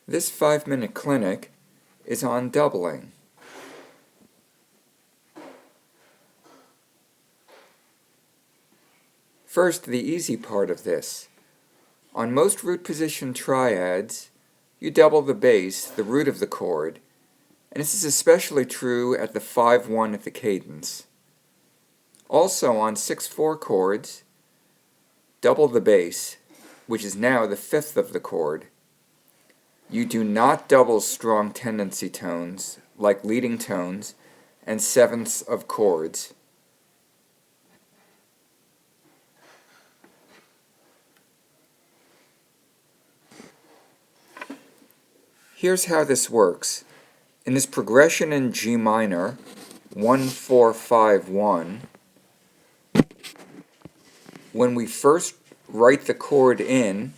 This 5-minute clinic is on doubling. First, the easy part of this. On most root position triads, you double the bass, the root of the chord, and this is especially true at the 5-1 at the cadence. Also on 6-4 chords, double the bass, which is now the 5th of the chord. You do not double strong tendency tones, like leading tones, and 7ths of chords. Here's how this works. In this progression in G minor, 1-4-5-1, when we first write the chord in,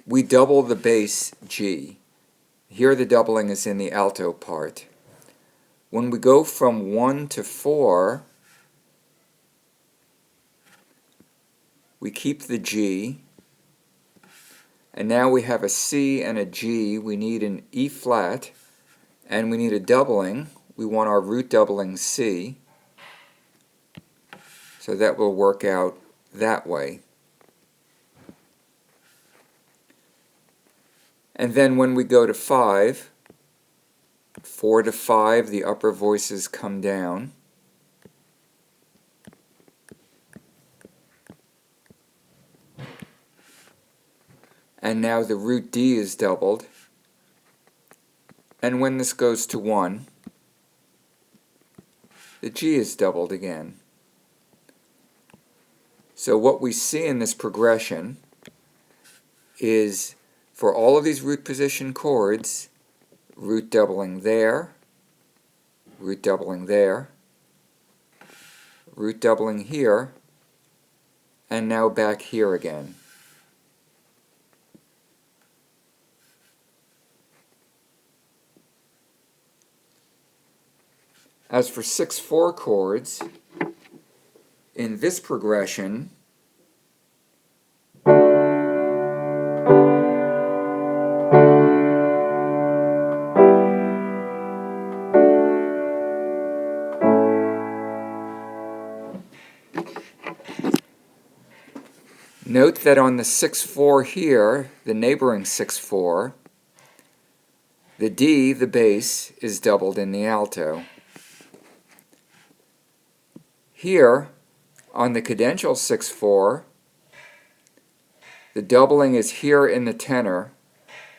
we double the bass G. Here the doubling is in the alto part. When we go from 1 to 4, we keep the G, and now we have a C and a G. We need an E flat, and we need a doubling. We want our root doubling C, so that will work out that way. And then when we go to 5, 4 to 5, the upper voices come down. And now the root D is doubled. And when this goes to 1, the G is doubled again. So what we see in this progression is, for all of these root position chords, root doubling there, root doubling there, root doubling here, and now back here again. As for 6-4 chords, in this progression, note that on the 6-4 here, the neighboring 6-4, the D, the bass, is doubled in the alto. Here, on the cadential 6-4, the doubling is here in the tenor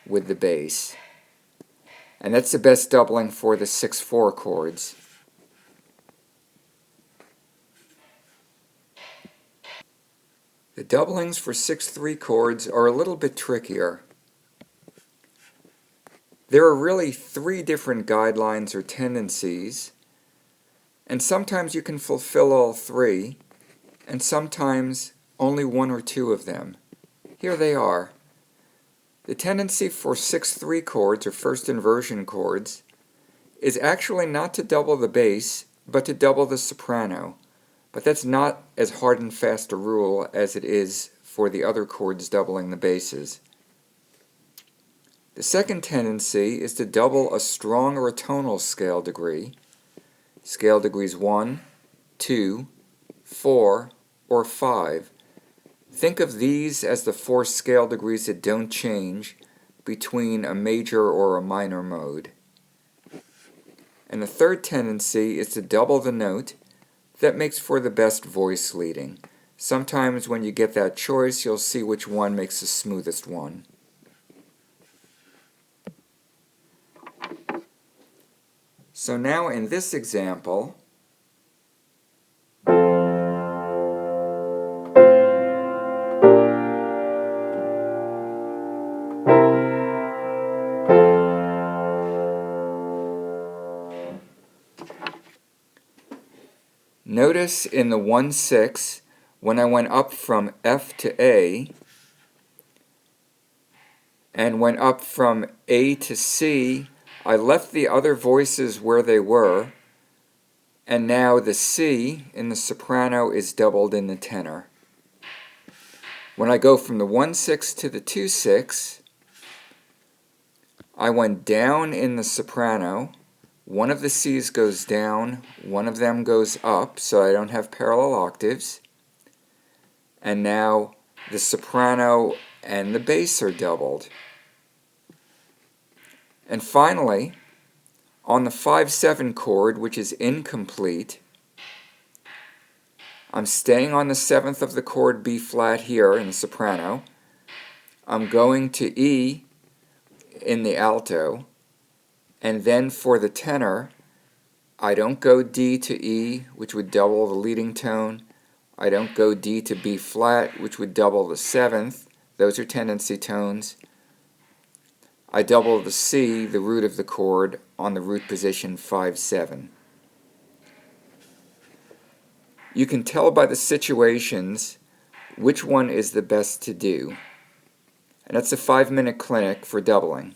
with the bass. And that's the best doubling for the 6-4 chords. The doublings for 6-3 chords are a little bit trickier. There are really 3 different guidelines or tendencies, and sometimes you can fulfill all 3, and sometimes only 1 or 2 of them. Here they are. The tendency for 6-3 chords, or first inversion chords, is actually not to double the bass, but to double the soprano. But that's not as hard and fast a rule as it is for the other chords doubling the basses. The second tendency is to double a strong or a tonal scale degree, scale degrees 1, 2, 4, or 5. Think of these as the 4 scale degrees that don't change between a major or a minor mode. And the third tendency is to double the note that makes for the best voice leading. Sometimes when you get that choice, you'll see which one makes the smoothest one. So now in this example, notice in the 1-6, when I went up from F to A, and went up from A to C, I left the other voices where they were, and now the C in the soprano is doubled in the tenor. When I go from the 1/6 to the 2/6, I went down in the soprano. One of the C's goes down, one of them goes up, so I don't have parallel octaves. And now the soprano and the bass are doubled. And finally, on the 5/7 chord, which is incomplete, I'm staying on the 7th of the chord B flat here in the soprano. I'm going to E in the alto, and then for the tenor, I don't go D to E, which would double the leading tone. I don't go D to B flat, which would double the 7th. Those are tendency tones. I double the C, the root of the chord, on the root position 5/7. You can tell by the situations which one is the best to do. And that's a 5-minute clinic for doubling.